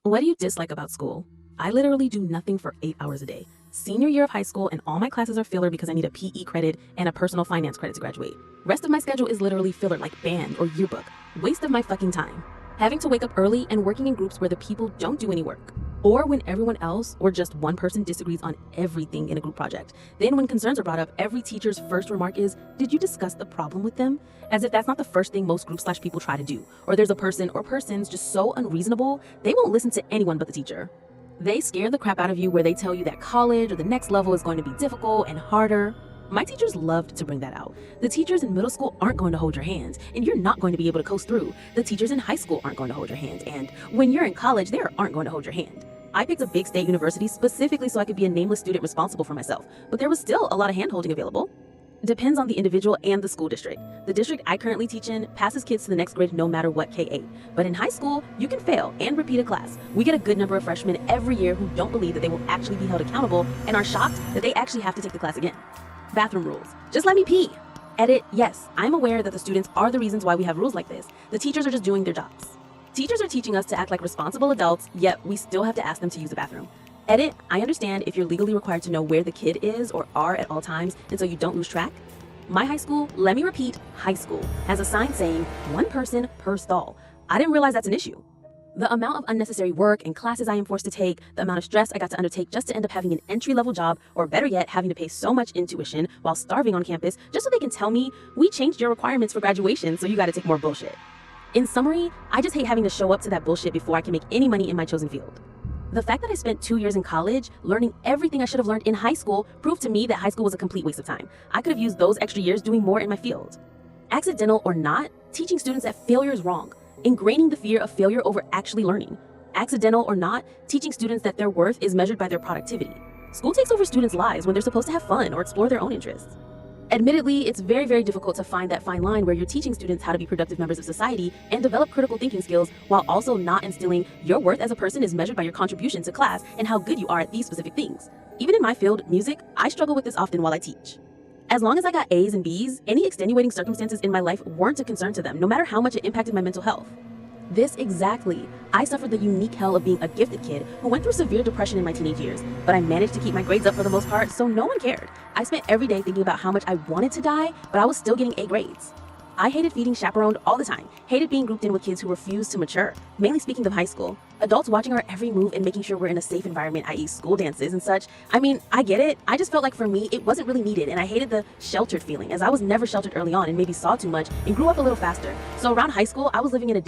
What do you dislike about school? I literally do nothing for 8 hours a day. Senior year of high school and all my classes are filler because I need a PE credit and a personal finance credit to graduate. Rest of my schedule is literally filler like band or yearbook. Waste of my fucking time. Having to wake up early and working in groups where the people don't do any work. Or when everyone else or just one person disagrees on everything in a group project. Then when concerns are brought up, every teacher's first remark is, "Did you discuss the problem with them?" As if that's not the first thing most groups/people try to do. Or there's a person or persons just so unreasonable, they won't listen to anyone but the teacher. They scare the crap out of you where they tell you that college or the next level is going to be difficult and harder. My teachers loved to bring that out. The teachers in middle school aren't going to hold your hand, and you're not going to be able to coast through. The teachers in high school aren't going to hold your hand, and when you're in college, they aren't going to hold your hand. I picked a big state university specifically so I could be a nameless student responsible for myself, but there was still a lot of hand-holding available. Depends on the individual and the school district. The district I currently teach in passes kids to the next grade no matter what K8. But in high school, you can fail and repeat a class. We get a good number of freshmen every year who don't believe that they will actually be held accountable and are shocked that they actually have to take the class again. Bathroom rules. Just let me pee. Edit, yes, I'm aware that the students are the reasons why we have rules like this. The teachers are just doing their jobs. Teachers are teaching us to act like responsible adults, yet we still have to ask them to use the bathroom. Edit, I understand if you're legally required to know where the kid is or are at all times, and so you don't lose track. My high school, let me repeat, high school, has a sign saying 1 person per stall. I didn't realize that's an issue. The amount of unnecessary work and classes I am forced to take, the amount of stress I got to undertake just to end up having an entry-level job, or better yet, having to pay so much in tuition while starving on campus just so they can tell me, we changed your requirements for graduation, so you gotta take more bullshit. In summary, I just hate having to show up to that bullshit before I can make any money in my chosen field. The fact that I spent 2 years in college learning everything I should have learned in high school proved to me that high school was a complete waste of time. I could have used those extra years doing more in my field. Accidental or not, teaching students that failure is wrong, ingraining the fear of failure over actually learning. Accidental or not, teaching students that their worth is measured by their productivity. School takes over students' lives when they're supposed to have fun or explore their own interests. Admittedly, it's very, very difficult to find that fine line where you're teaching students how to be productive members of society and develop critical thinking skills while also not instilling your worth as a person is measured by your contribution to class and how good you are at these specific things. Even in my field, music, I struggle with this often while I teach. As long as I got A's and B's, any extenuating circumstances in my life weren't a concern to them, no matter how much it impacted my mental health. This exactly. I suffered the unique hell of being a gifted kid who went through severe depression in my teenage years, but I managed to keep my grades up for the most part, so no one cared. I spent every day thinking about how much I wanted to die, but I was still getting A grades. I hated feeding chaperoned all the time, hated being grouped in with kids who refused to mature, mainly speaking of high school. Adults watching our every move and making sure we're in a safe environment, i.e. school dances and such. I mean, I get it. I just felt like for me, it wasn't really needed, and I hated the sheltered feeling, as I was never sheltered early on and maybe saw too much and grew up a little faster. So around high school, I was living in a